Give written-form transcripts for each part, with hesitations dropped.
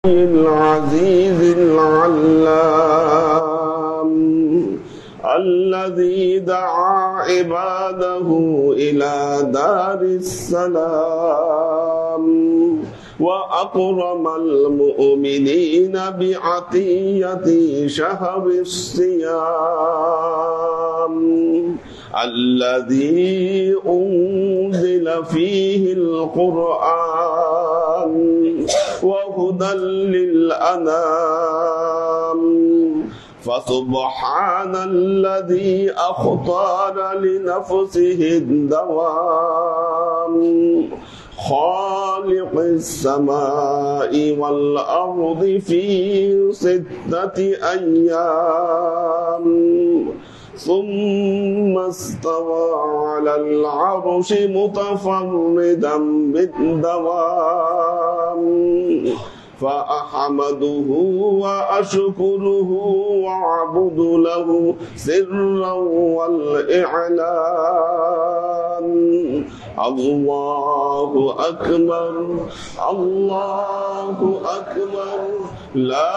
العزيز العلام الذي دعا عباده إلى دار السلام وأكرم المؤمنين بعطية شهر الصيام الذي أنزل فيه القرآن وهدى للأنام فسبحان الذي أختار لنفسه الدوام خالق السماء والأرض في 6 أيام ثم استوى على العرش متفردا بالدوام فأحمده وأشكره وأعبد له سرا والإعلان الله أكبر الله أكبر لا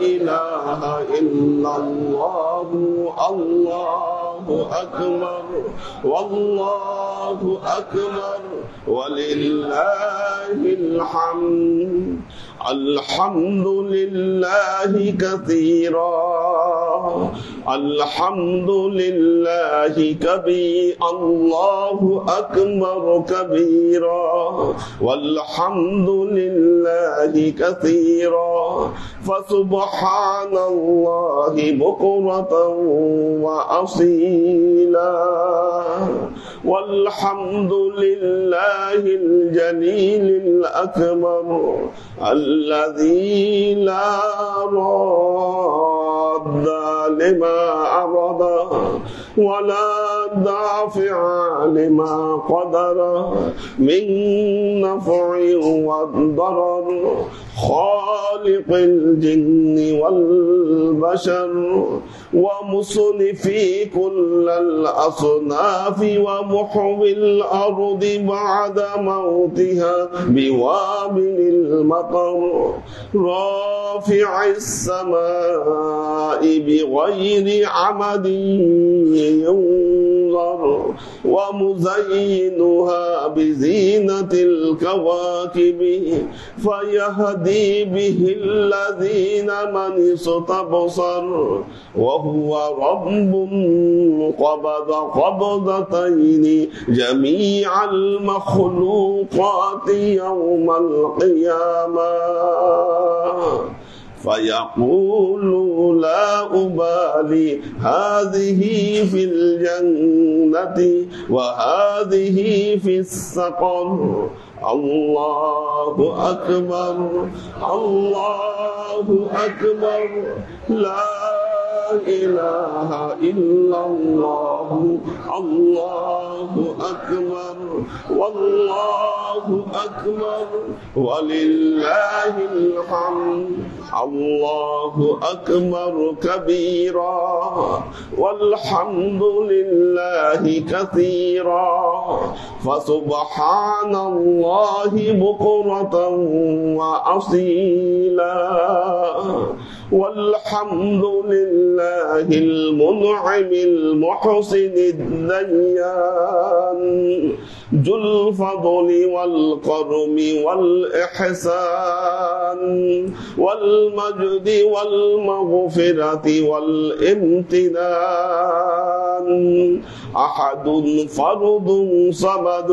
إله إلا الله الله أكبر والله أكبر ولله الحمد الحمد لله كثيرا الحمد لله كبيرا الله أكبر كبيرا والحمد لله كثيرا فسبحان الله بكرة وأصيلا والحمد لله الجليل الأكبر الذي لا راد لما أراد ولا دافع لما قدر من نفع والضرر خالق الجن والبشر ومصنفي كل الأصناف ومحوي الأرض بعد موتها بوابل المطر رافع السماء بغير عمد ينظر ومزينها بزينة الكواكب فيهدي به الذين من استبصر وهو رب قبض قبضتين جميع المخلوقات يوم القيامة فيقول لا أبالي هذه في الجنة وهذه في السقر الله أكبر الله أكبر لا إله إلا الله الله أكبر والله أكبر ولله الحمد الله أكبر كبيرا والحمد لله كثيرا فسبحان الله بكرة وأصيلا والحمد لله المنعم المحسن الديان ذو الفضل والكرم والإحسان والمجد والمغفرة والامتنان أحد فرد صمد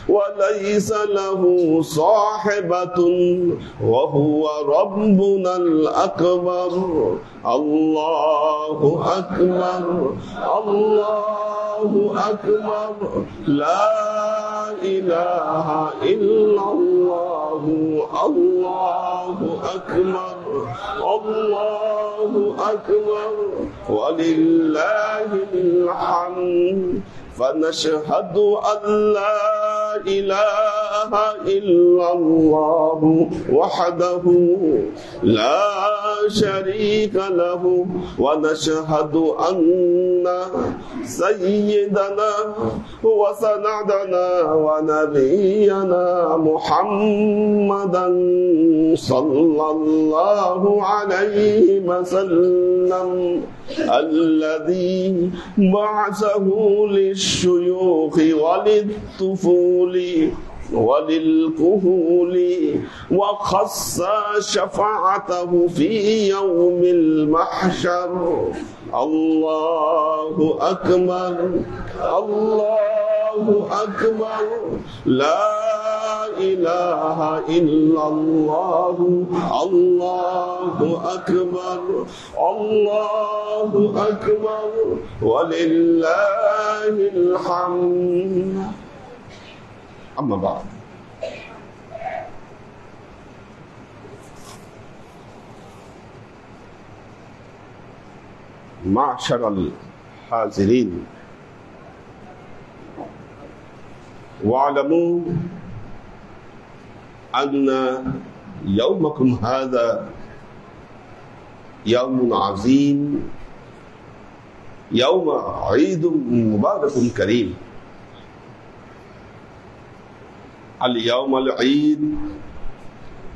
وليس له صاحبة وهو ربنا الأكبر الله أكبر الله أكبر لا إله إلا الله الله أكبر الله أكبر ولله الحمد فنشهد أن لا إله إلا الله وحده لا شريك له ونشهد أن سيدنا وسندنا ونبينا محمدا صلى الله عليه وسلم الذي بعثه للشيوخ وللطفول وللكهول وخص شفاعته في يوم المحشر. الله أكبر الله أكبر لا إله إلا الله. الله أكبر الله أكبر ولله الحمد. أما بعد، معشر الحاضرين، واعلموا أن يومكم هذا يوم عظيم، يوم عيد مبارك كريم. اليوم العيد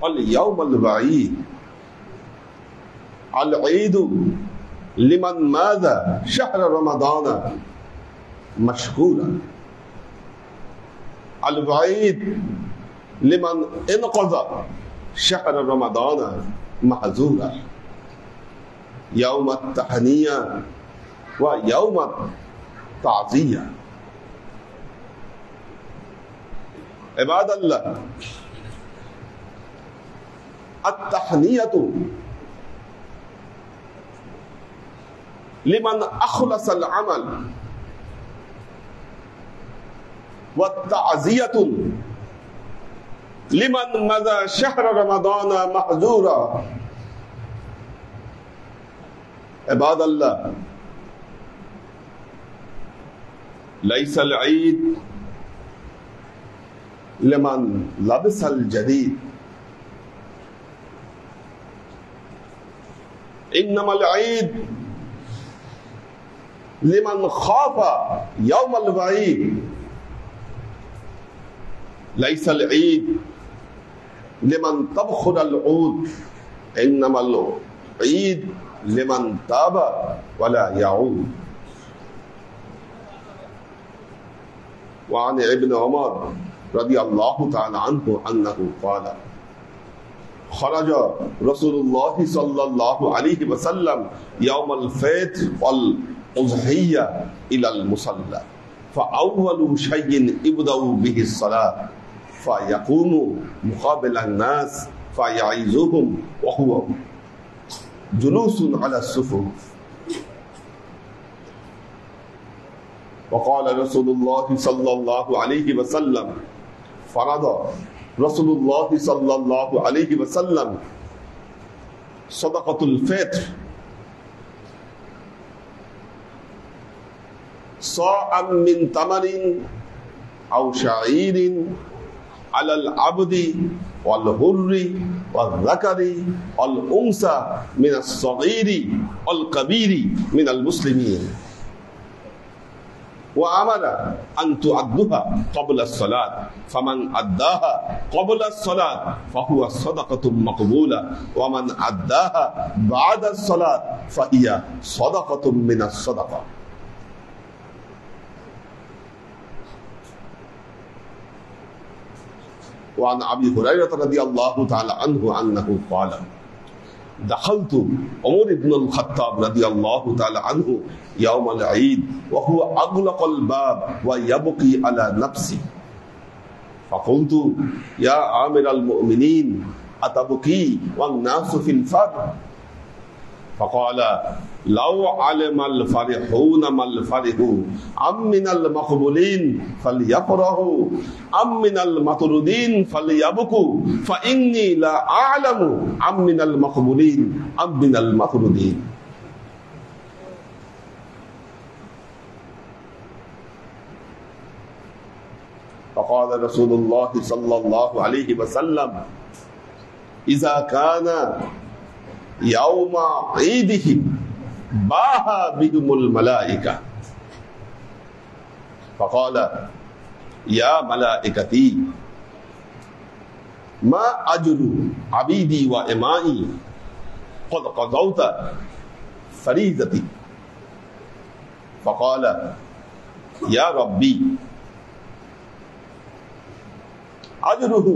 واليوم الوعيد. العيد لمن ماذا شهر رمضان مشكورا، الوعيد لمن انقضى شهر رمضان محظورا. يوم التهنئة ويوم التعزية. عباد الله، التهنئة لمن أخلص العمل، والتعزية لمن مضى شهر رمضان محظورا. عباد الله، ليس العيد لمن لبس الجديد، إنما العيد لمن خاف يوم الوعيد. ليس العيد لمن تبخر العود، إنما العيد لمن تاب ولا يعود. وعن ابن عمر رضي الله تعالى عنه أنه قال: خرج رسول الله صلى الله عليه وسلم يوم الفطر والأضحية إلى المصلى، فأول شيء يبدأ به الصلاة، فيقوم مقابل الناس فيعيذهم وهو جلوس على الصفوف. وقال رسول الله صلى الله عليه وسلم: فرض رسول الله صلى الله عليه وسلم صدقة الفطر صاعا من تمر أو شعير على العبد والحر والذكر والأنثى من الصغير والكبير من المسلمين، وأمر أن تؤدها قبل الصلاة، فمن أداها قبل الصلاة فهو صدقة مقبولة، ومن أداها بعد الصلاة فهي صدقة من الصدقة. وعن أبي هريرة رضي الله تعالى عنه أنه قال: دخلت عمر بن الخطاب رضي الله تعالى عنه يوم العيد وهو أغلق الباب ويبكي على نفسه، فقلت: يا أمير المؤمنين أتبكي والناس في الفرح؟ فقال: لو علم الفرحون ما الفرح أم من المقبولين فليفرحوا أم من المطرودين فليبكوا، فإني لا أعلم أم من المقبولين أم من المطرودين. فقال رسول الله صلى الله عليه وسلم إذا كان يوم عيدهم باها بهم الملائكة فقال يا ملائكتي ما أجر عبيدي وإمائي قد قضوت فريضتي فقال يا ربي أجره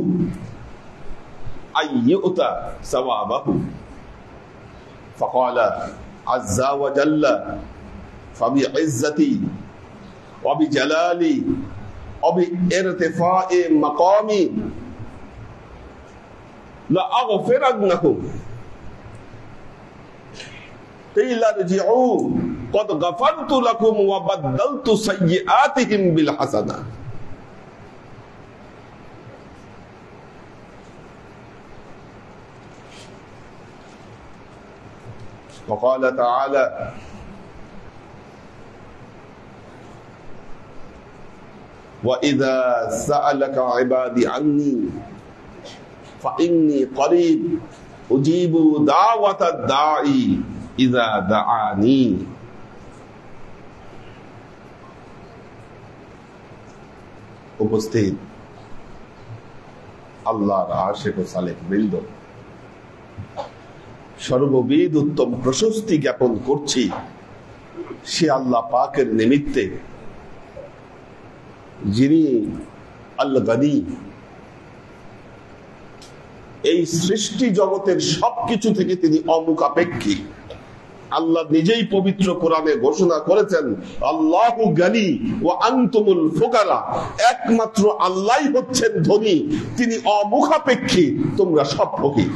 أن يؤتى ثوابه فقال عز وجل فبعزتي وبجلالي وبارتفاع مقامي لأغفرنهم قيل ارجعوا قد غفرت لكم وبدلت سيئاتهم بالحسنات وقال تعالى وإذا سألك عبادي عني فإني قريب أجيب دعوة الداعي إذا دعاني উপস্থিত আল্লাহর আশিক ও সালেক বৃন্দ, সর্ববিধ উত্তম প্রশস্তি জ্ঞাপন করছি সে আল্লাহ পাকের নিমিত্তে যিনি আল গনি, এই সৃষ্টি জগতের সবকিছু থেকে তিনি অমুখাপেক্ষী। আল্লাহ নিজেই পবিত্র কোরআনে ঘোষণা করেছেন আল্লাহু গনি ওয়া আনতুমুল ফুকারা, একমাত্র আল্লাহই হচ্ছেন ধনী, তিনি অমুখাপেক্ষী, তোমরা সব ফকির।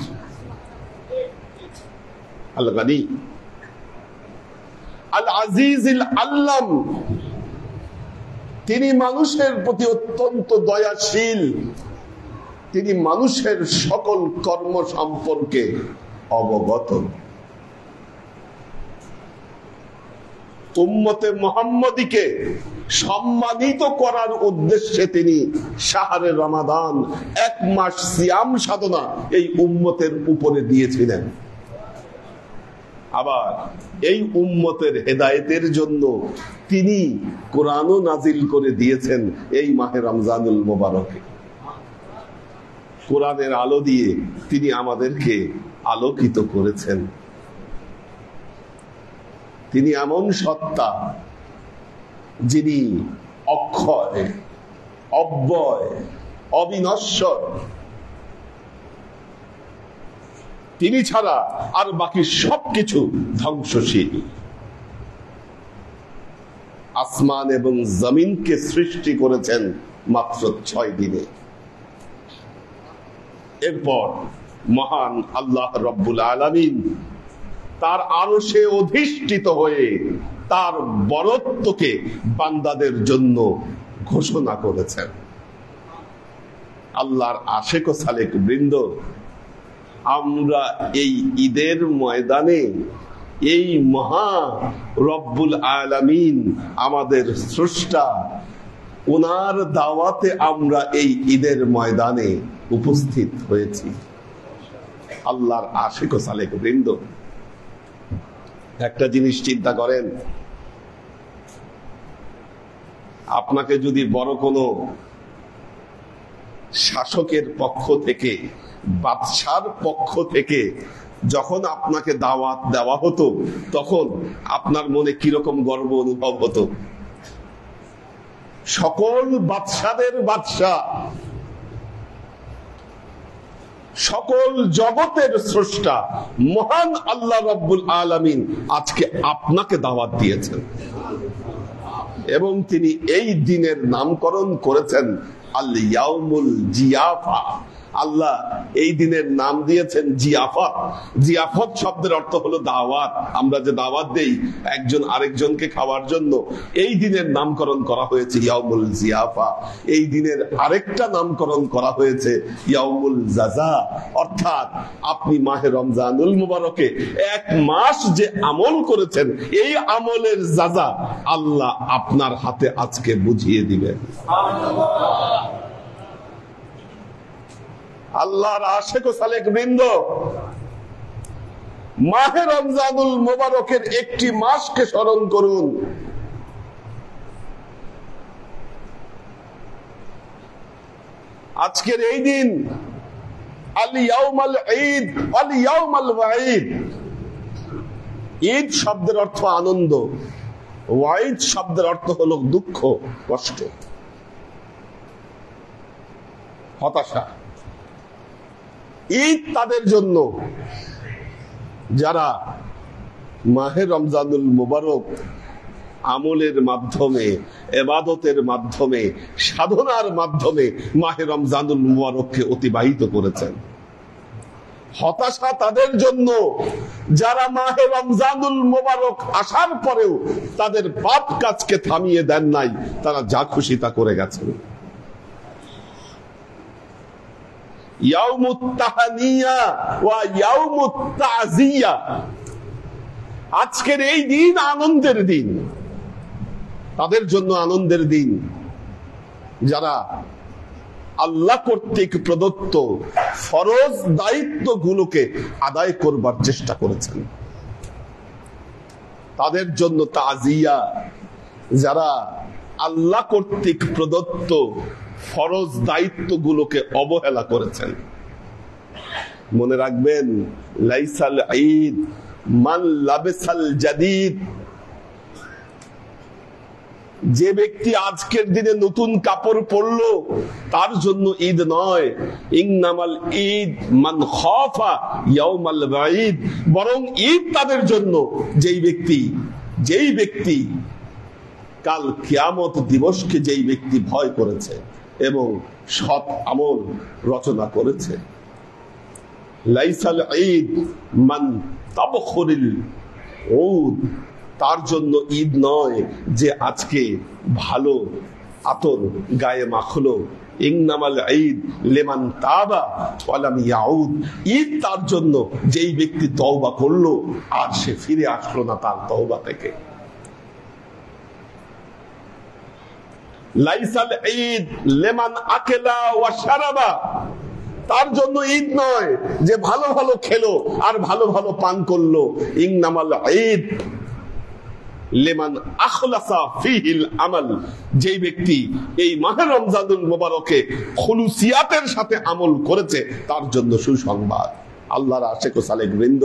আল গনি আল আজিজিল আল্লাম, তিনি মানুষের প্রতি অত্যন্ত দয়াশীল, তিনি মানুষের সকল কর্ম সম্পর্কে অবগত। উম্মতে মুহাম্মদীকে সম্মানিত করার উদ্দেশ্যে তিনি শাহরে রমাদান, এক মাস সিয়াম সাধনা এই উম্মতের উপরে দিয়েছিলেন। আবার এই উম্মতের হেদায়েতের জন্য তিনি কোরআনও নাজিল করে দিয়েছেন এই মাহে রমজানুল মুবারকে। কোরআনের আলো দিয়ে তিনি আমাদেরকে আলোকিত করেছেন। তিনি এমন সত্তা যিনি অক্ষয়, অব্যয়, অবিনশ্বর, তিনি ছাড়া আর বাকি সবকিছু ধ্বংসশীল। আসমান এবং জমিনকে সৃষ্টি করেছেন মাত্র 6 দিনে। এরপর মহান আল্লাহ রব্বুল আলামিন তার আরশে অধিষ্ঠিত হয়ে তার বরত্বকে বান্দাদের জন্য ঘোষণা করেছেন। আল্লাহর আশিক ও সালেক বৃন্দ, আমরা এই ঈদের ময়দানে এই মহা রব্বুল আলামিন আমাদের স্রষ্টা, ওনার দাওয়াতে আমরা এই ঈদের ময়দানে উপস্থিত হয়েছি। আল্লাহর আশিক ও সালেক বৃন্দ, একটা জিনিস চিন্তা করেন, আপনাকে যদি বড় কোনো শাসকের পক্ষ থেকে, বাদশার পক্ষ থেকে যখন আপনাকে দাওয়াত দেওয়া হতো, তখন আপনার মনে কিরকম গর্ব অনুভব হতো? সকল বাদশাদের বাদশা, সকল জগতের স্রষ্টা মহান আল্লাহ রাব্বুল আলামিন আজকে আপনাকে দাওয়াত দিয়েছেন এবং তিনি এই দিনের নামকরণ করেছেন আল ইয়াউমুল জিয়াফা। আল্লাহ এই দিনের নাম দিয়েছেন জিয়াফত। জিয়াফত শব্দের অর্থ হলো দাওয়াত। আমরা যে দাওয়াত দেই একজন আরেকজনকে খাওয়ার জন্য, এই দিনের নামকরণ করা হয়েছে ইয়াউমুল জিয়াফা। এই দিনের আরেকটা নামকরণ করা হয়েছে ইয়াউমুল জাযা, অর্থাৎ আপনি মাহে রমজানুল মুবারকে 1 মাস যে আমল করেছেন, এই আমলের জাযা আল্লাহ আপনার হাতে আজকে বুঝিয়ে দিবেন। সুবহানাল্লাহ। আল্লাহর আশিক ও সালেক বৃন্দ, মাহে রমজানুল মোবারকের একটি মাসকে স্মরণ করুন। আজকের এই দিন আল ইয়াউমাল ঈদ ওয়াল ইয়াউমাল ওয়াঈদ। ঈদ শব্দের অর্থ আনন্দ, ওয়াঈদ শব্দের অর্থ হলো দুঃখ, কষ্ট, হতাশা। ঈদ তাদের জন্য যারা মাহে রমজানুল মোবারক আমলের মাধ্যমে, ইবাদতের মাধ্যমে, সাধনার মাধ্যমে মাহে রমজানুল মোবারককে অতিবাহিত করেছেন। হতাশা তাদের জন্য যারা মাহে রমজানুল মোবারক আসার পরেও তাদের পাপ কাজকে থামিয়ে দেন নাই, তারা যা খুশি তা করে গেছেন। ইয়াউমুত তাহানিয়া ওয়া ইয়াউমুত তাজিয়া। আজকের এই দিন আনন্দের দিন, তাদের জন্য আনন্দের দিন যারা আল্লাহ কর্তৃক প্রদত্ত ফরজ দায়িত্বগুলোকে আদায় করবার চেষ্টা করেছেন। তাদের জন্য তাজিয়া যারা আল্লাহ কর্তৃক প্রদত্ত ফরজ দায়িত্বগুলোকে অবহেলা করেছেন। মনে রাখবেন, লাইসাল ঈদ মান লাবিসাল জাদিদ। যে ব্যক্তি আজকের দিনে নতুন কাপড় পরলো তার জন্য ঈদ নয়। ইন্নামাল ঈদ মান খাফা ইয়াউমাল ওয়াঈদ। বরং ঈদ তাদের জন্য যেই ব্যক্তি কাল কিয়ামত দিবসকে যেই ব্যক্তি ভয় করেছে এবং সৎ আমল রচনা করেছে। লাইসাল ঈদ মান তাবখুরিল উদ। তার জন্য ঈদ নয় যে আজকে ভালো আতর গায়ে মাখলো। ইন্নামাল ঈদ লিমান তাবা ওয়া লাম ইয়াউদ। ঈদ তার জন্য যেই ব্যক্তি তওবা করলো আর সে ফিরে আসলো না তার তওবা থেকে। লাইসাল ঈদ লিমান আকালা ওয়া শারাবা। তার জন্য ঈদ নয় যে ভালো ভালো খেলো আর ভালো ভালো পান করলো। ইন্নামাল ঈদ লিমান আখলাসা ফিহিল আমাল। যেই ব্যক্তি এই মাহে রমজানুল মোবারকে খুলুসিয়াতের সাথে আমল করেছে তার জন্য সুসংবাদ। আল্লাহর আশিক ও সালেক বৃন্দ,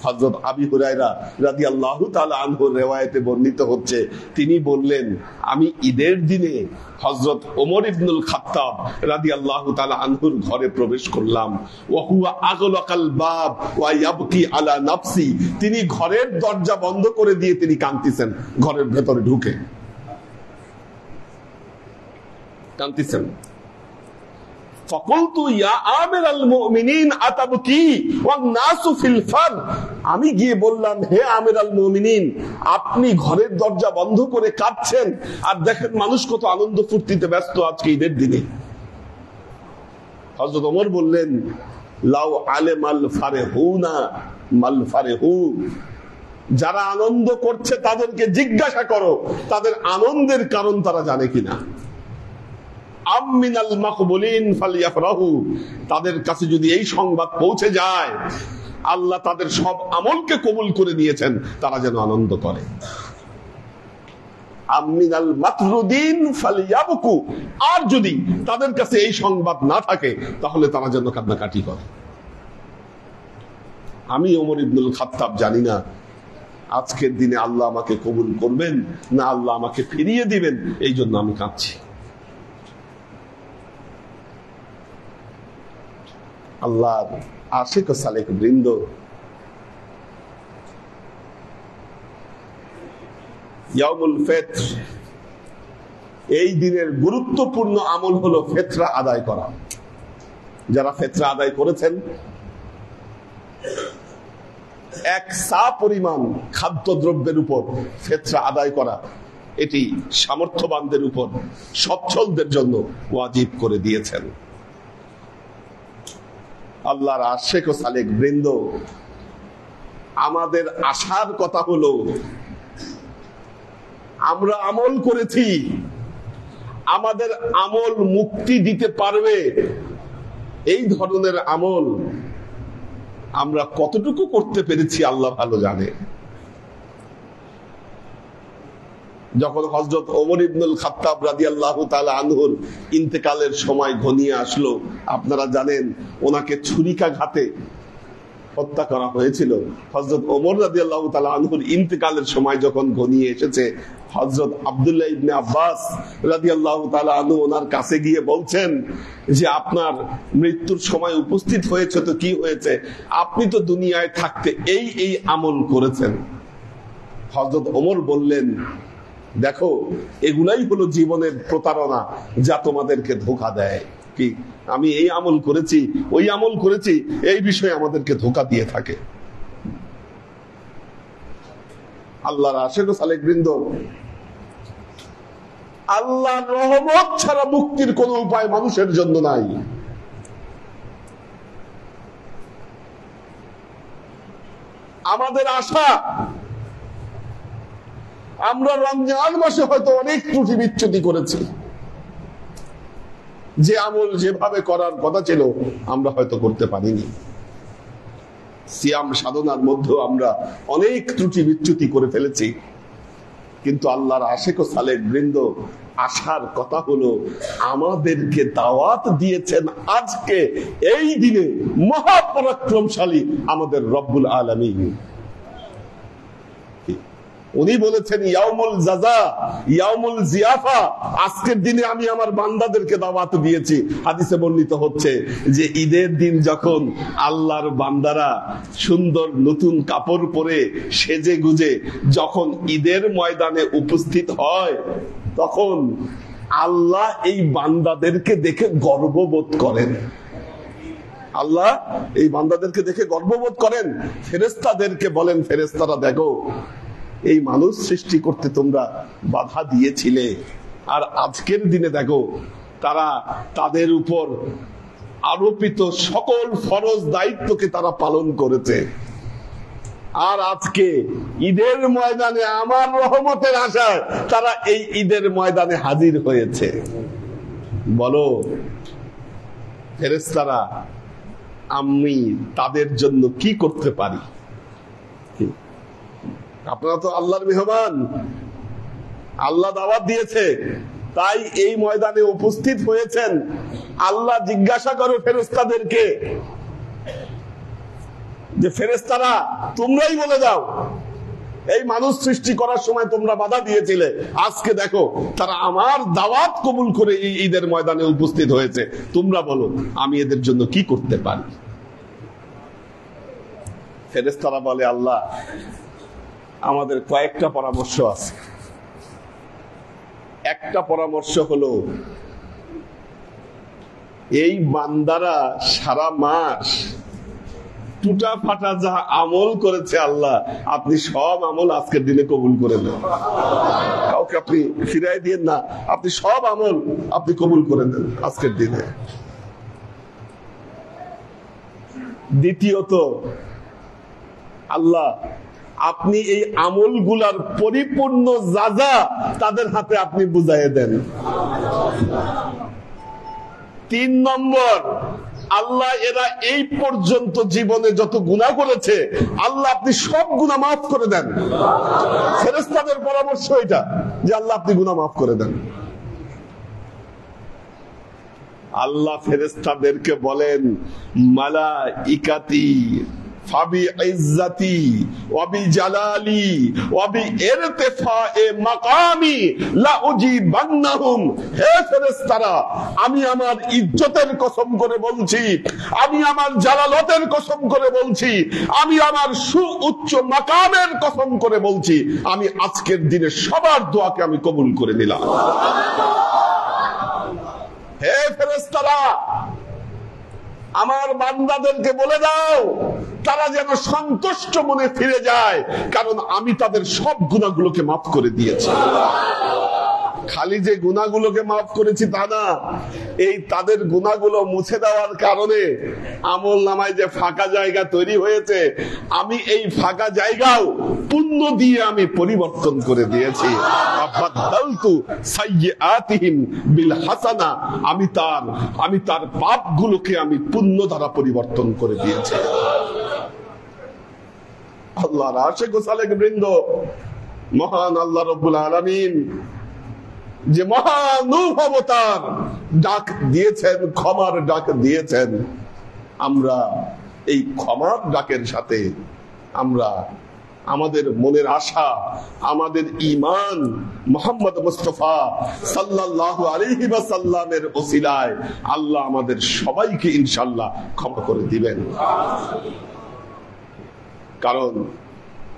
হযরত আবু হুরায়রা রাদিয়াল্লাহু তাআলা আনহুর রিওয়ায়াতে বর্ণিত হচ্ছে, তিনি বললেন, আমি ঈদের দিনে হযরত ওমর ইবনুল খাত্তাব রাদিয়াল্লাহু তাআলা আনহুর ঘরে প্রবেশ করলাম। ওয়া হুয়া আগলাকাল বাব ওয়া ইয়াবকি আলা নাফসি। তিনি ঘরের দরজা বন্ধ করে দিয়ে তিনি কাঁদতেছেন, ঘরের ভেতরে ঢুকে কাঁদতেছেন। ফাকুলতু ইয়া আমিরাল মুমিনিন আতাবকি ওয়ান নাসু ফিল ফার। আমি গিয়ে বললাম, হে আমিরাল মুমিনিন, আপনি ঘরের দরজা বন্ধ করে কাঁদছেন আর দেখেন মানুষ কত আনন্দ ফুর্তিতে ব্যস্ত আজকে ঈদের দিনে। হযরত ওমর বললেন, লাউ আলেমাল ফারিহুনা মাল ফারিহু। যারা আনন্দ করছে তাদেরকে জিজ্ঞাসা করো তাদের আনন্দের কারণ তারা জানে কিনা। আমিনাল মাকবুলিন ফালিয়াফরাহু। তাদের কাছে যদি এই সংবাদ পৌঁছে যায় আল্লাহ তাদের সব আমলকে কবুল করে নিয়েছেন, তারা যেন আনন্দ করে। আমিনাল মাতরুদিন ফালিয়াবকু। আর যদি তাদের কাছে এই সংবাদ না থাকে তাহলে তারা যেন কান্নাকাটি করে। আমি ওমর ইবনুল খাত্তাব জানি না আজকের দিনে আল্লাহ আমাকে কবুল করবেন না আল্লাহ আমাকে ফিরিয়ে দিবেন, এই জন্য আমি কাঁদছি। আল্লাহর আশিক ও সালেক বৃন্দ, ইয়াউমুল ফিতর, এই দিনের গুরুত্বপূর্ণ আমল হলো ফিতরা আদায় করা। যারা ফিতরা আদায় করেছেন, এক সা পরিমাণ খাদ্যদ্রব্যের উপর ফিতরা আদায় করা, এটি সামর্থ্যবানদের উপর, সচ্ছলদের জন্য ওয়াজিব করে দিয়েছেন। আল্লাহর আশিক ও সালেক বৃন্দ, আমাদের আশার কথা হলো আমরা আমল করেছি, আমাদের আমল মুক্তি দিতে পারবে এই ধরনের আমল আমরা কতটুকু করতে পেরেছি আল্লাহ ভালো জানে। যখন হযরত ওমর ইবনুল খাত্তাব রাদিয়াল্লাহু তাআলা আনহুর ইন্তেকালের সময় ঘনিয়ে আসলো, আপনারা জানেন ওনাকে ছুরিকাঘাতে হত্যা করা হয়েছিল। হযরত ওমর রাদিয়াল্লাহু তাআলা আনহুর ইন্তেকালের সময় যখন ঘনিয়ে এসেছে, হযরত আব্দুল্লাহ ইবনে আব্বাস রাদিয়াল্লাহু তাআলা আনহু ওনার কাছে গিয়ে বলছেন যে আপনার মৃত্যুর সময় উপস্থিত হয়েছে তো কি হয়েছে, আপনি তো দুনিয়ায় থাকতে এই এই আমল করেছেন। হযরত ওমর বললেন, দেখো এগুলাই হলো জীবনের প্রতারণা যা তোমাদেরকে ধোঁকা দেয়। কি আমি এই আমল করেছি, ওই আমল করেছি, এই বিষয়ে আমাদেরকে ধোঁকা দিয়ে থাকে। আল্লাহর আশিক ও সালেক বৃন্দ, আল্লাহর রহমত ছাড়া মুক্তির কোন উপায় মানুষের জন্য নাই। আমাদের আশা আমরা রমজান মাসে হয়তো অনেক ত্রুটি বিচ্যুতি করেছি, যে আমল যেভাবে করার কথা ছিল আমরা হয়তো করতে পারিনি। সিয়াম সাধনার মধ্যে আমরা অনেক ত্রুটি বিচ্যুতি করে ফেলেছি। কিন্তু আল্লাহর আশিক ও সালেক বৃন্দ, আশার কথা হলো আমাদেরকে দাওয়াত দিয়েছেন আজকে এই দিনে মহাপরাক্রমশালী আমাদের রব্বুল আলামিন। উনি বলেছেন ইয়াউমুল জাযা ইয়াউমুল জিয়াফা, আজকের দিনে আমি আমার বান্দাদেরকে দাওয়াত দিয়েছি। হাদিসে বর্ণিত হচ্ছে যে ঈদের দিন যখন আল্লাহর বান্দারা সুন্দর নতুন কাপড় পরে সেজে গুজে যখন ঈদের ময়দানে উপস্থিত হয়, তখন আল্লাহ এই বান্দাদেরকে দেখে গর্ববোধ করেন। আল্লাহ এই বান্দাদেরকে দেখে গর্ববোধ করেন। ফেরেশতাদেরকে বলেন, ফেরেশতারা দেখো এই মানুষ সৃষ্টি করতে তোমরা বাধা দিয়েছিলে, আর আজকের দিনে দেখো তারা তাদের উপর আরোপিত সকল ফরজ দায়িত্বকে তারা পালন করেছে। আর আজকে ঈদের ময়দানে আমার রহমতের আশায় তারা এই ঈদের ময়দানে হাজির হয়েছে। বলো ফেরেশতারা, আমি তাদের জন্য কি করতে পারি? আপনারা তো আল্লাহর মেহমান, আল্লাহ দাওয়াত দিয়েছে, তাই এই ময়দানে উপস্থিত হয়েছেন। আল্লাহ জিজ্ঞাসা করো ফেরেশতাদেরকে যে ফেরেশতারা তোমরাই বলে দাও এই মানুষ সৃষ্টি করার সময় তোমরা বাধা দিয়েছিলে, আজকে দেখো তারা আমার দাওয়াত কবুল করে এই ঈদের ময়দানে উপস্থিত হয়েছে, তোমরা বলো আমি এদের জন্য কি করতে পারি? ফেরেশতারা বলে, আল্লাহ আমাদের কয়েকটা পরামর্শ আছে। একটা পরামর্শ হলো এই বান্দারা সারা মাস টুটা ফাটা যা আমল করেছে, আল্লাহ আপনি সব আমল আজকের দিনে কবুল করে নেন। কাউকে আপনি ফিরাই দিয়েন না, আপনি সব আমল আপনি কবুল করে নেন আজকের দিনে। দ্বিতীয়ত, আল্লাহ আপনি এই আমলগুলার পরিপূর্ণ যাজা তাদের হাতে আপনি বুঝাইয়ে দেন। 3 নম্বর, আল্লাহ এরা এই পর্যন্ত জীবনে যত গুনাহ করেছে আল্লাহ আপনি সব গুনাহ মাফ করে দেন। ফেরেশতাদের পরামর্শ এটা যে আল্লাহ আপনি গুনাহ মাফ করে দেন। আল্লাহ ফেরেশতাদেরকে বলেন, মালাইকাতি ফাবি ইজ্জতি ওয়া বিজালালি ওয়া বিইরতিফা'i মাকামি লা উজিবান্নাহুম। হে ফেরেশতারা, আমি আমার ইজ্জতের কসম করে বলছি, আমি আমার জালালতের কসম করে বলছি, আমি আমার সুউচ্চ মাকামের কসম করে বলছি, আমি আজকের দিনে সবার দোয়াকে আমি কবুল করে নিলাম। হে ফেরেশতারা, আমার বান্দাদেরকে বলে দাও তারা যেন সন্তুষ্ট মনে ফিরে যায়, কারণ আমি তাদের সব গুনাহগুলোকে মাফ করে দিয়েছি। খালি যে গুনাহগুলোকে মাফ করেছি তা না, এই তাদের গুনাহগুলো মুছে দেওয়ার কারণে আমল নামায় যে ফাঁকা জায়গা তৈরি হয়েছে, আমি এই ফাঁকা জায়গাও পুণ্য দিয়ে আমি পরিবর্তন করে দিয়েছি। আবাদদালতু সাইয়্যাতিহিম বিল হাসানা, আমি তার পাপগুলোকে আমি পুণ্য দ্বারা পরিবর্তন করে দিয়েছি। আল্লাহর আশিক ও সালেক বৃন্দ, মহান আল্লাহ রাব্বুল আলামিন যে মহানুভবতার ডাক দিয়েছেন, ক্ষমার ডাক দিয়েছেন, আমরা এই ক্ষমার ডাকের সাথে আমরা আমাদের মনের আশা, আমাদের ঈমান মুহাম্মদ মুস্তাফা সাল্লাল্লাহু আলাইহি ওয়াসাল্লামের ওসিলায় আল্লাহ আমাদের সবাইকে ইনশাআল্লাহ ক্ষমা করে দিবেন। কারণ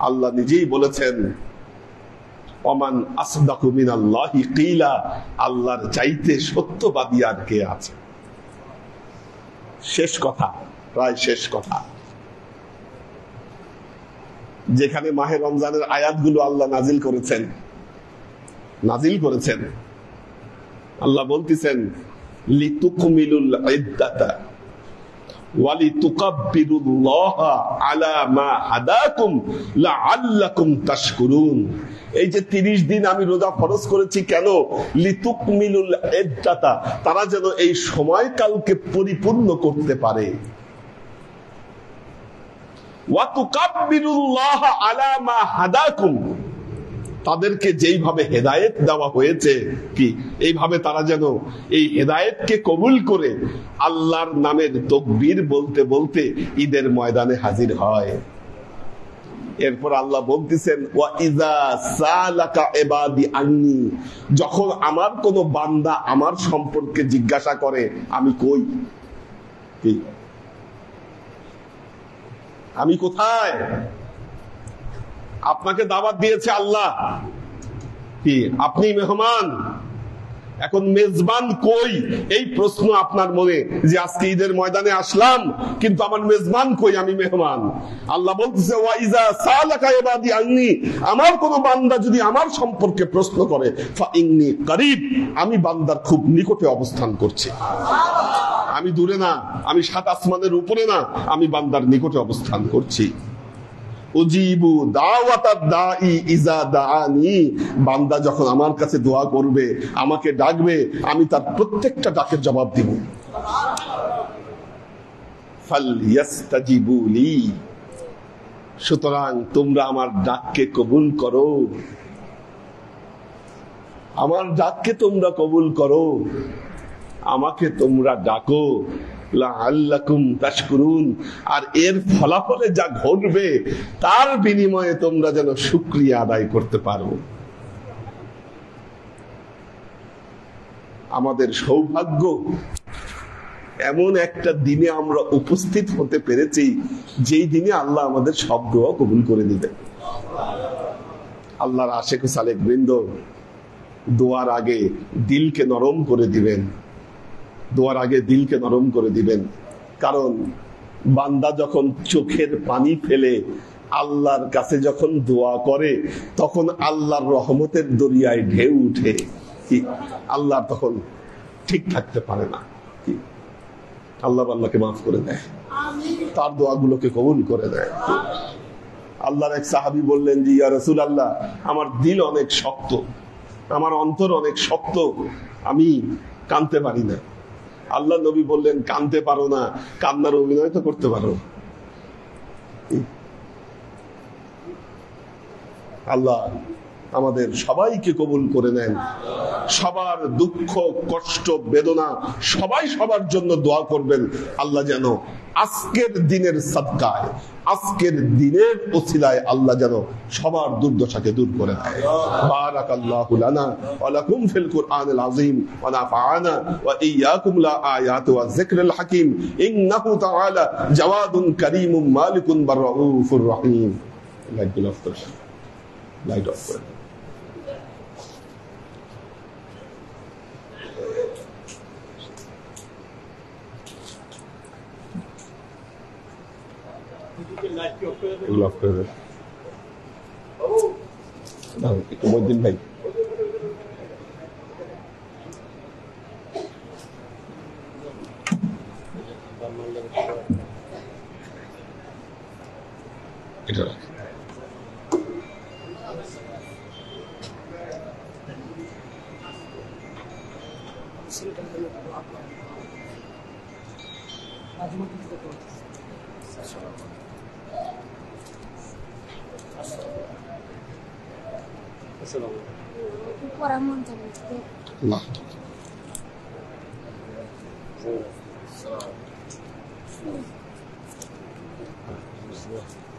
আল্লাহ নিজেই বলেছেন, ওমান আসদাকু মিনাল্লাহি কিলা, আল্লাহর চাইতে সত্যবাদী আর কে আছে। শেষ কথা, প্রায় শেষ কথা, যেখানে মাহে রমজানের আয়াতগুলো আল্লাহ নাজিল করেছেন, আল্লাহ বলতেছেন লিতুকমিলুল ইদ্দাতা ওয়ালিতুকাব্বিরুল্লাহা আলা মা হাদাকুম লাআল্লাকুম তাশকুরুন। এই যে 30 দিন আমি রোজা ফরজ করেছি কেন? লিতুকমিলুল ইদ্দাতা, তারা যেন এই সময়কালকে পরিপূর্ণ করতে পারে। ওয়া তুকাব্বিরুল্লাহা আলা মা হাদাকুম, তাদেরকে যেইভাবে হেদায়েত দেওয়া হয়েছে, কি এইভাবে তারা যেন এই হেদায়েতকে কবুল করে আল্লাহর নামের তাকবীর বলতে বলতে ঈদের ময়দানে হাজির হয়। এরপর আল্লাহ বলতেছেন, ওয়া ইযা সালাকা ইবাদি আন্নী, যখন আমার কোন বান্দা আমার সম্পর্কে জিজ্ঞাসা করে আমি কই, কি আমি কোথায়, আপনাকে দাওয়াত দিয়েছে আল্লাহ, কি আপনি মেহমান, এখন মেজবান কই, এই প্রশ্ন আপনার মনে, যে আজকে ঈদের ময়দানে আসলাম কিন্তু আমার মেজবান কই, আমি মেহমান। আল্লাহ বলতেছে, ওয়া ইযা সালাকা ইবাদি আন্নী, আমার কোন বান্দা যদি আমার সম্পর্কে প্রশ্ন করে, ফা ইন্নী করিব, আমি বান্দার খুব নিকটে অবস্থান করছি। আমি দূরে না, আমি 7 আসমানের উপরে না, আমি বান্দার নিকটে অবস্থান করছি। উজিবু দাওয়াতাদ দাঈ ইযা দাআনি, বান্দা যখন আমার কাছে দোয়া করবে, আমাকে ডাকবে, আমি তার প্রত্যেকটা ডাকের জবাব দিব। ফালইস্তাজিবু লি, সুতরাং তোমরা আমার ডাককে কবুল করো, আমার ডাককে তোমরা কবুল করো, আমাকে তোমরা ডাকো, লাআল্লাকুম তাশকুরুন, আর এর ফলাফলে যা ঘটবে তার বিনিময়ে তোমরা যেন শুকরিয়া আদায় করতে পারো। আমাদের সৌভাগ্য এমন একটা দিনে আমরা উপস্থিত হতে পেরেছি, যেই দিনে আল্লাহ আমাদের সব দোয়া কবুল করে দিবেন। আল্লাহর আশিক ও সালেক বৃন্দ, দোয়ার আগে দিলকে নরম করে দিবেন, দোয়ার আগে দিলকে নরম করে দিবেন। কারণ বান্দা যখন চোখের পানি ফেলে আল্লাহর কাছে যখন দোয়া করে, তখন আল্লাহর রহমতের দরিয়ায় ঢেউ উঠে, কি আল্লাহ তখন ঠিক থাকতে পারে না, কি আল্লাহ আল্লাহকে মাফ করে দেয়, তার দোয়াগুলোকে কবুল করে দেয়। আল্লাহর এক সাহাবী বললেন যে, ইয়া রাসূলুল্লাহ, আমার দিল অনেক শক্ত, আমার অন্তর অনেক শক্ত, আমি কাঁদতে পারি না। আল্লাহ নবী বললেন, কাঁদতে পারো না, কান্নার অভিনয় তো করতে পারো। আল্লাহ আমাদের সবাইকে কবুল করে নেন, সবার দুঃখ কষ্ট বেদনা সবাই সবার জন্য দোয়া করবেন। আল্লাহ যেন আজকের দিনের সাদকায়, আজকের দিনের ওসিলায় আল্লাহ যেন সবার দুর্দশাকে দূর করে দেয়। বারাকাল্লাহু লানা ওয়া লাকুম ফিল কুরআনিল আযীম ওয়া নাফা'আনা ওয়া ইয়্যাকুম লা আয়াতি ওয়া যিকরিল হাকীম ইন্নাহু তাআলা জাওয়াদুন কারীমুম মালিকুন বাররাউফুর রহিম। লাইট অফ করে একটু মহিউদ্দিন ভাই এটা রাখি। আল্লাহ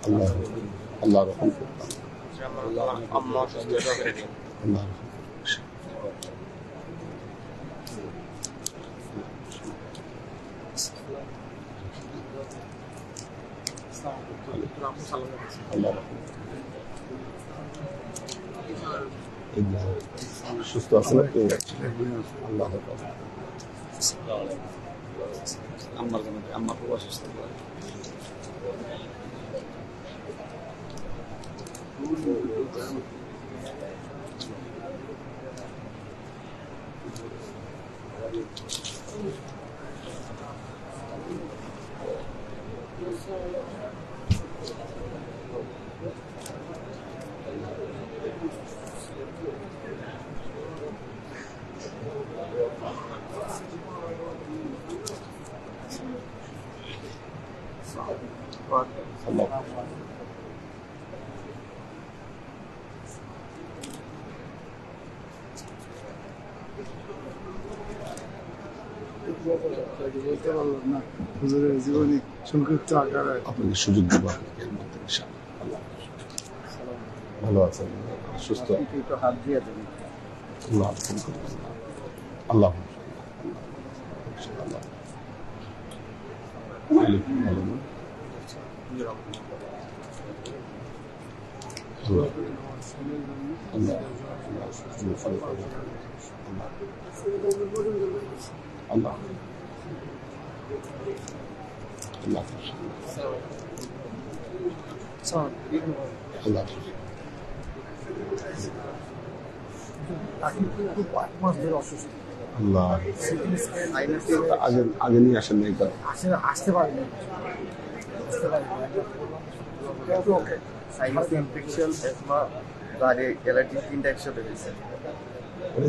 আল্লাহ আল্লাহ রহম করতাম। আল্লাহ সুস্থ আছেন আপনি? আল্লাহ আমার খুব অসুস্থ। আল্লাহ বলতে পারলাম না হুজুরের জীবনী সংক্ষিপ্ত আকারে আপনাকে সুযোগ দেবো। ভালো আছেন? সুস্থ? হাত দিয়ে দেন। আল্লাহ আল্লাহ ভালো না? আল্লাহ আল্লাহ আল্লাহ আল্লাহ আল্লাহ আগে নিয়ে আসেন না একবার। আসতে পারেন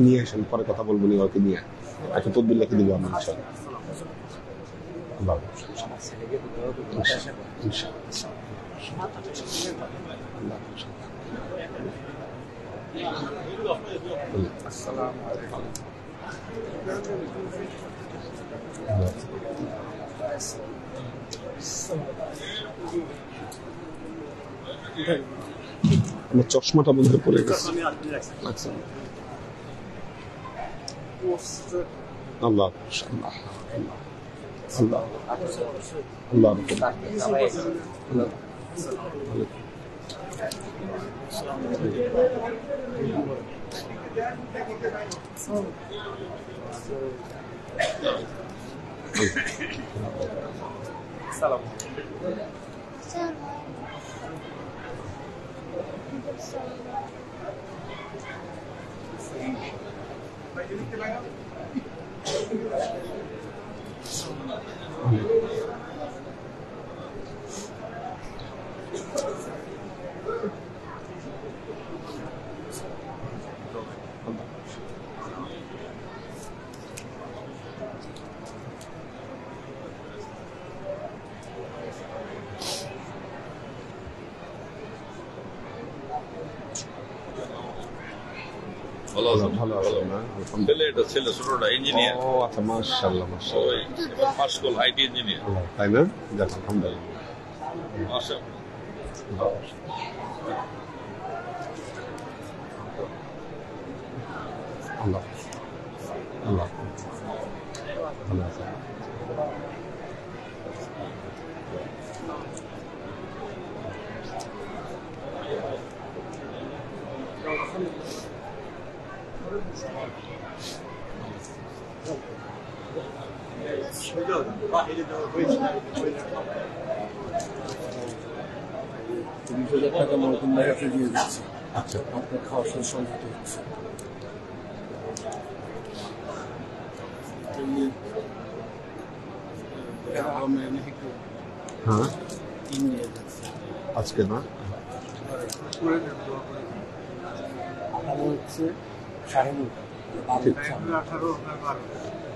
নিয়ে আসেন, পরে কথা বলবো নি, ওকে নিয়ে একটা তদবির লিখে দিব আমি ইনশাআল্লাহ। আল্লাহ আমার চশমাটা বন্ধ পড়ে গেছে। আল্লাহ আল্লাহ আল্লাহ আল্লাহ সালাম ছেলে ছোটটা ইঞ্জিনিয়ার। ও আচ্ছা, মাশাআল্লাহ মাশাআল্লাহ। পাস করল আইটি ইঞ্জিনিয়ার। তাই না? যাক আলহামদুলিল্লাহ। আল্লাহ আল্লাহ ভালো আছে। টাকা মরকুম ভাইয়াকে দিয়ে দিচ্ছি। আচ্ছা, আপনার খাওয়ার সাথে সংযুক্ত হচ্ছে। হ্যাঁ ইন্ডিয়া যাচ্ছে। আজকে না হচ্ছে 9:30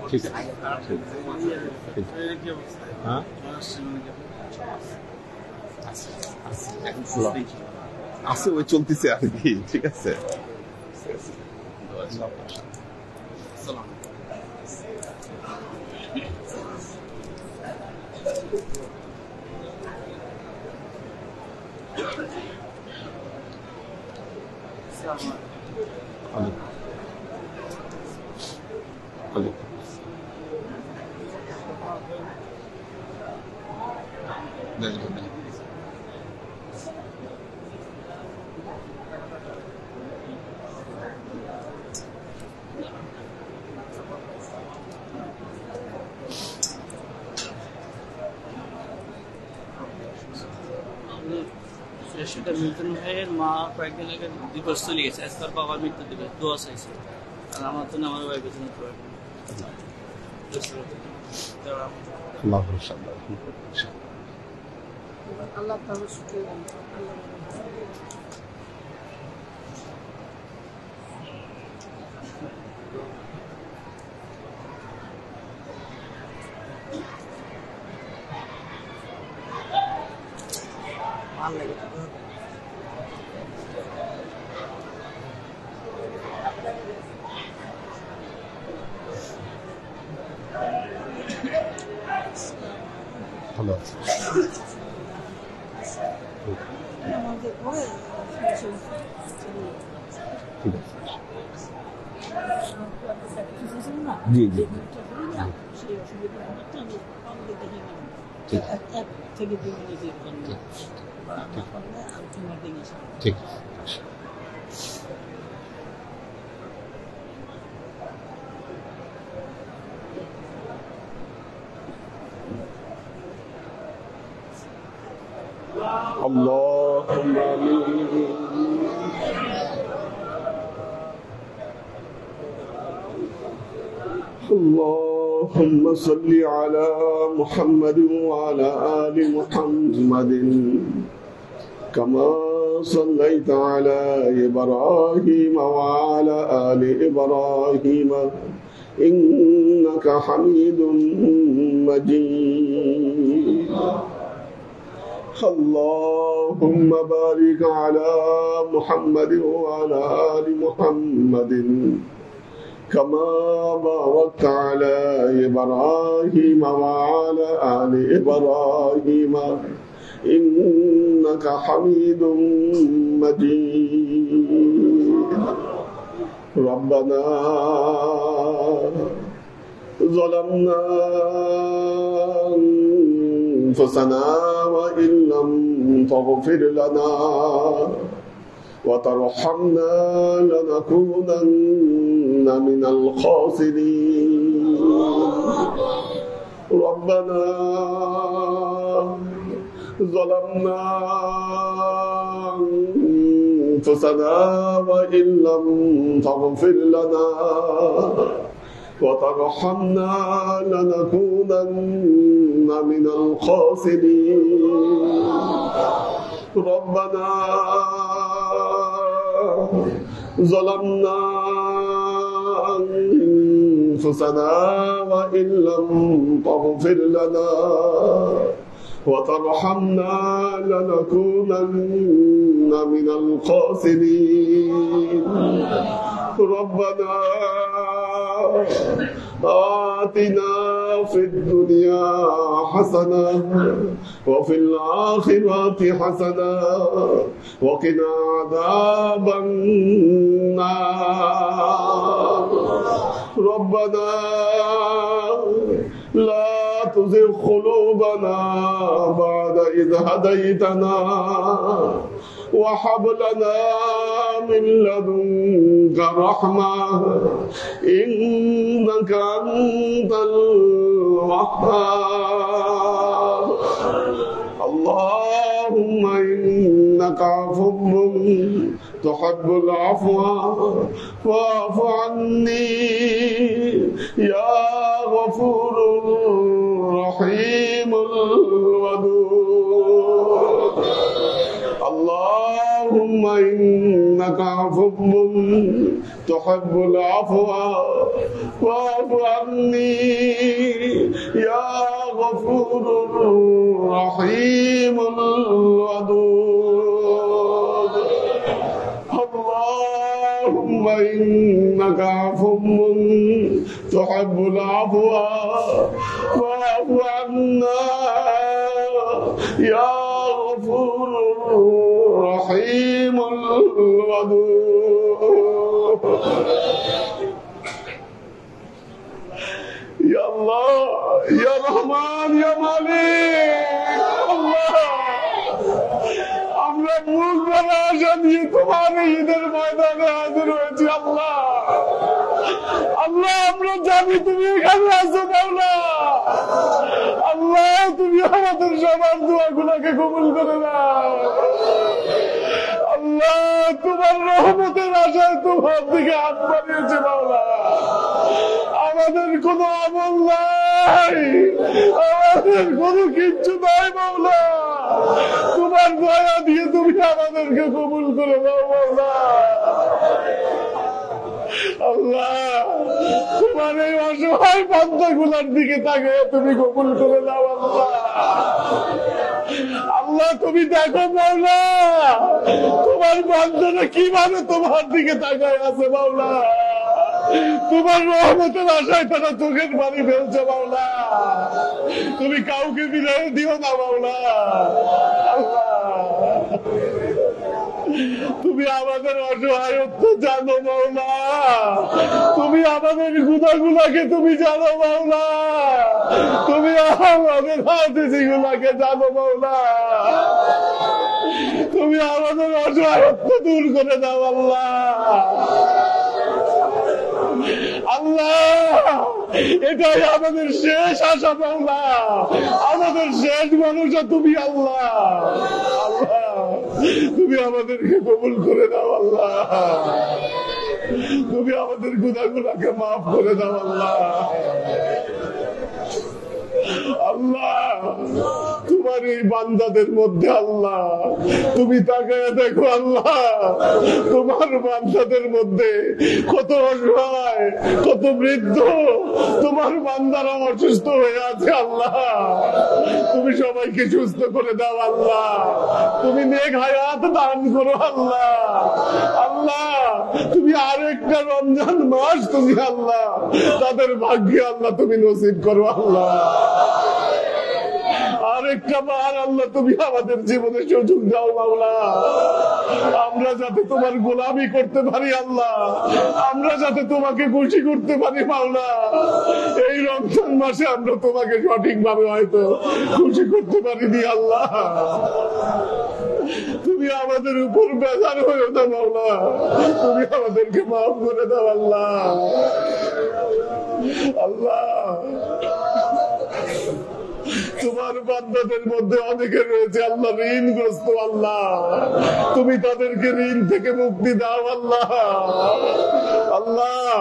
ঠিক আছে হ্যাঁ আছে ওই চলতেছে আর কি ঠিক আছে সেটা মিল্টন ভাইয়ের মা কয়েকদিন আগে দিবস চলে গেছে, আজকে তার বাবার মৃত্যু দিবস, দোয়া চাইছে। আর আমার তো আমার ভাই বেঁচে নিতে পারবে আল্লাহ তাআলা শুকরিয়া ভালো লাগে ভালো আছে আমাদের পরে ঠিক আছে জি জি ঠিক আছে اللهم اللهم صل على محمد وعلى آل محمد كما صليت على إبراهيم وعلى آل إبراهيم إنك حميد مجيد اللهم بارك على محمد وعلى آل محمد كما باركت على إبراهيم وعلى آل إبراهيم إنك حميد مجيد ربنا ظلمنا أنفسنا وإن لم تغفر لنا وترحمنا لنكونن من الخاسرين ربنا ظلمنا أنفسنا وإن لم تغفر لنا وترحمنا لنكونن من الخاسرين ربنا ظلمنا أنفسنا وإن لم تغفر لنا وترحمنا لنكونن من الخاسرين ربنا آتنا في الدنيا حسنة وفي الآخرة حسنة وقنا عذاب النار ربنا لا تزغ قلوبنا بعد إذ هديتنا وهب لنا من لدنك رحمة إنك أنت الوهاب اللهم إنك عفو تحب العفو فاعف عني يا غفور رحيم الودود আল্লাহুম্মা ইন্নাকা আফুউন তুহিব্বুল আফওয়া ফাআফু আন্নী ইয়া গফুরুর রহিমুল ওয়াদুদ। আল্লাহুম্মা ইন্নাকা আফুউন তুহিব্বুল আফওয়া ফাআফু আন্না ইয়া গফুরুর রহিমুল ওয়াদুদ। ইয়া আল্লাহ, ইয়া রহমান, ইয়া মালিক, আল্লাহ আমরা মুখ ভরা আশা নিয়ে তোমার ঈদের ময়দানে হাজির হয়েছি। আল্লাহ আল্লাহ আমরা জানি তুমি এখানে আছো মাওলা। আল্লাহ তুমি আমাদের সবার দোয়াগুলোকে কবুল করে নাও। আল্লাহ তোমার রহমতের আশায় তোমার দিকে হাত বাড়িয়েছে মাওলা। আমাদের কোনো আমল নাই, আমাদের কোনো কিচ্ছু নাই মাওলা। তোমার দয়া দিয়ে তুমি আমাদেরকে কবুল করে দাও মাওলা। আল্লাহ তোমার এই অসহায় বান্দাগুলোর দিকে তাকে তুমি কবুল করে দাও আল্লাহ। আল্লাহ তুমি দেখো মাওলা তোমার বান্দারা কিভাবে তোমার দিকে তাকায় আছে মাওলা। তোমার রহমতের আশায় তারা চোখের পানি ফেলছে মাওলা। তুমি কাউকে বিদায় দিও না মাওলা। আল্লাহ তুমি আমাদের অসহায়ত্ব জানো মাওলা। তুমি আমাদের গুনাহগুলোকে তুমি জানো মাওলা। তুমি আমাদের হাদিসগুলোকে জানো মাওলা। তুমি আমাদের অসহায়ত্ব দূর করে দাও আল্লাহ। আল্লাহ এটাই আমাদের শেষ আশা মাওলা। আমাদের শেষ মানুষা তুমি আল্লাহ। আল্লাহ তুমি আমাদেরকে কবুল করে দাও আল্লাহ। তুমি আমাদের গুনাহগুলোকে মাফ করে দাও আল্লাহ। আল্লাহ তোমার এই বান্দাদের মধ্যে আল্লাহ তুমি তাকায় দেখো আল্লাহ। তোমার বান্দাদের মধ্যে কত অসহায়, কত বৃদ্ধ তোমার বান্দারা অসুস্থ হয়ে আছে আল্লাহ। তুমি সবাইকে সুস্থ করে দাও আল্লাহ। তুমি নেক হায়াত দান করো আল্লাহ। আল্লাহ তুমি আরেকটা রমজান মাস তুমি আল্লাহ তাদের ভাগ্যে আল্লাহ তুমি নসিব করো আল্লাহ। আরেকটা বার আল্লাহ তুমি আমাদের জীবনে সুযোগ দাও মাওলা। আমরা যাতে তোমার গোলামি করতে পারি আল্লাহ। আমরা যাতে তোমাকে খুশি করতে পারি মাওলা। এই রমজান মাসে আমরা তোমাকে সঠিকভাবে হয়তো খুশি করতে পারিনি আল্লাহ। তুমি আমাদের উপর বেজার হয়েও না মাওলা। তুমি আমাদেরকে মাফ করে দাও আল্লাহ। আল্লাহ তোমার বান্দাদের মধ্যে অনেকে রয়েছে আল্লাহ ঋণগ্রস্ত আল্লাহ। তুমি তাদেরকে ঋণ থেকে মুক্তি দাও আল্লাহ। আল্লাহ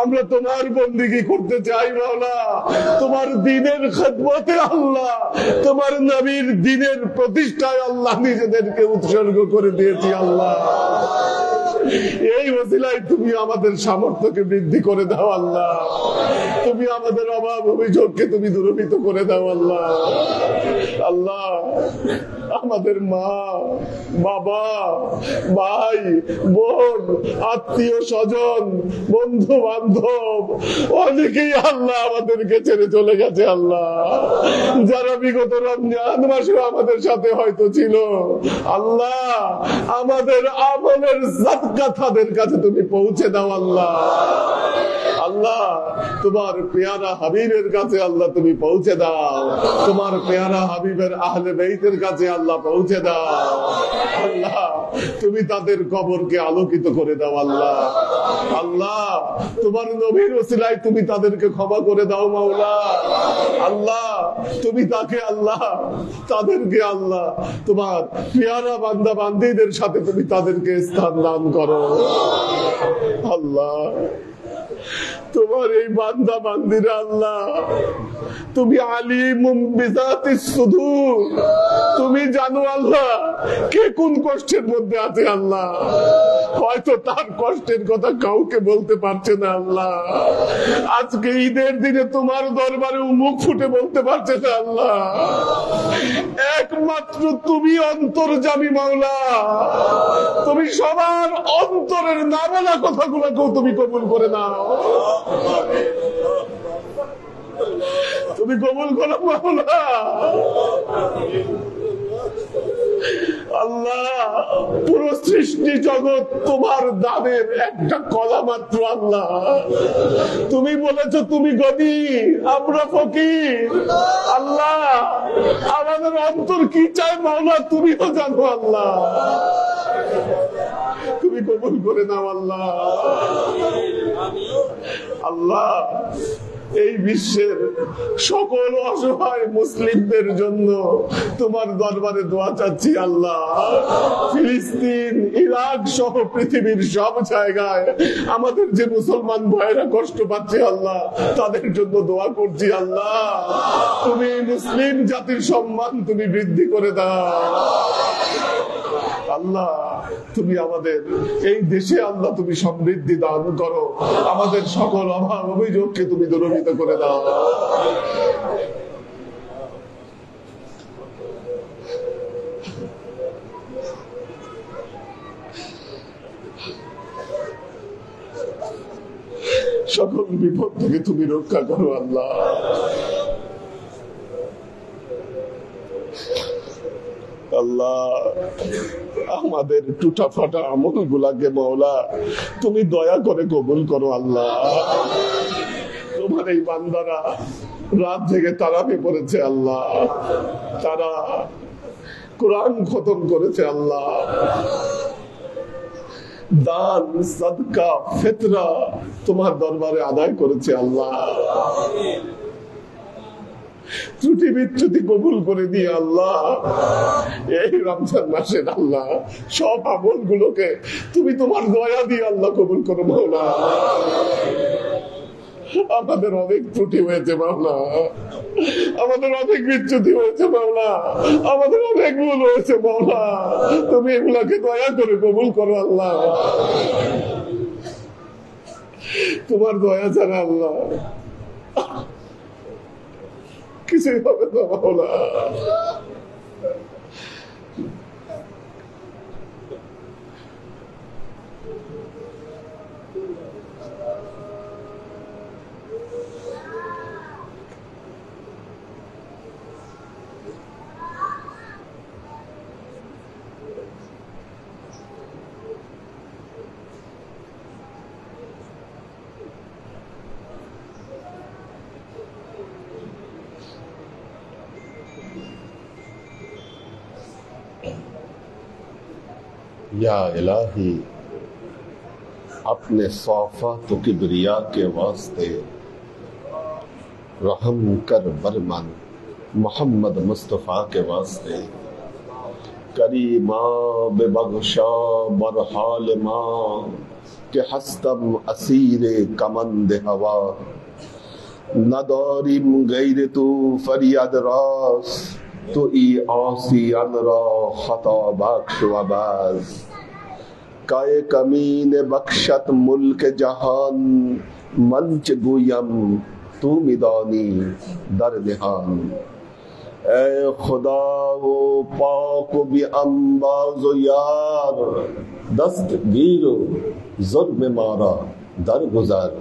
আমরা তোমার বন্দেগী করতে চাই মাওলা। তোমার দ্বীনের খেদমতে আল্লাহ, তোমার নবীর দ্বীনের প্রতিষ্ঠায় আল্লাহ নিজেদেরকে উৎসর্গ করে দিয়েছি আল্লাহ। এই ওসিলায় তুমি আমাদের সামর্থ্যকে বৃদ্ধি করে দাও আল্লাহ। তুমি আমাদের অভাব অভিযোগকে তুমি দূরীভূত করে দাও আল্লাহ। আল্লাহ আমাদের মা, বাবা, ভাই, বোন, আত্মীয় স্বজন, বন্ধু বান্ধব অনেকেই আল্লাহ আমাদেরকে ছেড়ে চলে গেছে আল্লাহ। যারা বিগত রমজান মাসে আমাদের সাথে হয়তো ছিল আল্লাহ, আমাদের আমলের সাদকা তাদের কাছে তুমি পৌঁছে দাও আল্লাহ। আল্লাহ তোমার পেয়ারা হাবিবের কাছে আল্লাহ তুমি পৌঁছে দাও। তোমার পেয়ারা হাবিবের আহলে বাইতের কাছে আল্লাহ পৌঁছে দাও। আল্লাহ তুমি তাদের কবরকে আলোকিত করে দাও আল্লাহ। আল্লাহ তোমার নবীর ওসিলায় তুমি তাদেরকে ক্ষমা করে দাও মাওলা। আল্লাহ তুমি তাকে আল্লাহ তাদেরকে আল্লাহ তোমার পেয়ারা বান্দা বান্দীদের সাথে তুমি তাদেরকে স্থান দান করো আল্লাহ। তোমার তোমার এই বান্দা বান্দিরা আল্লাহ তুমি আলিমুম বিযাতিস সুদূর, তুমি জানো আল্লাহ কে কোন কষ্টের মধ্যে আছে আল্লাহ। হয়তো তার কষ্টের কথা কাউকে বলতে পারছে না আল্লাহ। আজকে ঈদের দিনে তোমার দরবারে মুখ ফুটে বলতে পারছে না আল্লাহ। একমাত্র তুমি অন্তর্যামী মাওলা, তুমি সবার অন্তরের না বলা কথাগুলোকেও তুমি কবুল করে নাও, তুমি কবুল করো মাওলা। আল্লাহ পুরো সৃষ্টি জগৎ তোমার দানের একটা কলা মাত্র আল্লাহ। তুমি বলেছো তুমি গনি, আমরা ফকির। আল্লাহ আমাদের অন্তর কি চায় মাওলা তুমিও জানো আল্লাহ, তুমি কবুল করে নাও আল্লাহ। আল্লাহ এই বিশ্বের সকল অসহায় মুসলিমদের জন্য তোমার দরবারে দোয়া চাচ্ছি আল্লাহ। ফিলিস্তিন, ইরাক সহ পৃথিবীর সব জায়গায় আমাদের যে মুসলমান ভাইরা কষ্ট পাচ্ছে আল্লাহ, তাদের জন্য দোয়া করছি আল্লাহ। তুমি মুসলিম জাতির সম্মান তুমি বৃদ্ধি করে দাও আল্লাহ। তুমি আমাদের এই দেশে আল্লাহ তুমি সমৃদ্ধি দান করো, আমাদের সকল অভাব অভিযোগকে তুমি দূরীভূত করে দাও। সকল বিপদ থেকে তুমি রক্ষা করো আল্লাহ। আল্লাহ আমাদের টুটা ফাটা আমল গুলাকে মাওলা তুমি দয়া করে কবুল করো আল্লাহ। তোমার এই বান্দারা রাত জেগে তারাবি পড়েছে আল্লাহ, তারা কোরআন খতম করেছে আল্লাহ, দান সাদকা ফিতরা তোমার দরবারে আদায় করেছে আল্লাহ। ত্রুটি বিচ্যুতি কবুল করে দিয়ে আল্লাহ এই রমজান মাসে আল্লাহ সব আমল গুলোকে তুমি তোমার দয়া দিয়ে আল্লাহ কবুল করো মাওলা। আমাদের অনেক ত্রুটি হয়েছে মাওলা, আমাদের অনেক বিচ্যুতি হয়েছে মাওলা, আমাদের অনেক ভুল হয়েছে মাওলা, তুমি এগুলাকে দয়া করে কবুল করো আল্লাহ। তোমার দয়া ছাড়া আল্লাহ কিছুই হবে না মাওলা। या इलाही अपने सौफात किबरिया के वास्ते रहम कर बरमन मोहम्मद मुस्तफ़ा के वास्ते करीमा बेबख्शा बरहाल माँ के हस्तम असीर कमंद हवा नदारिम गैर तू फरियाद रास तो ई आसी अनरा खता बख्श वबाज काए कमीन बख्शत मुल्क जहान मंच गुयम तू मिदानी दर निहान ए खुदा वो पाक भी अंबाज़ो यार दस्त गिरो जुल्म मारा दर गुजर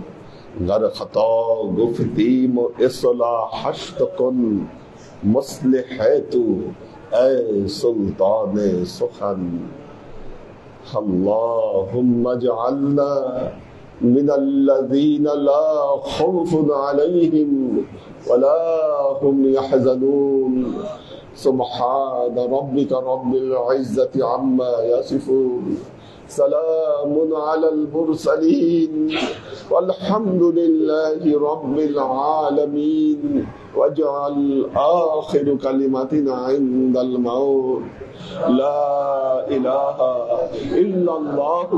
गर खता गुफ्तीम इस्लाह हश्त कुन मुस्लिह है तू ए सुल्तान सुखन अल्लाहुम्मा जअलना मिनल्लज़ीना ला खौफुन अलैहिम वला हुम यहज़नून سبحان ربك رب العزة عما يصفون سلام على المرسلين والحمد لله رب العالمين واجعل آخر كلمتنا عند الموت لا إله إلا الله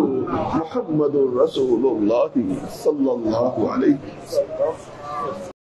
محمد رسول الله صلى الله عليه وسلم.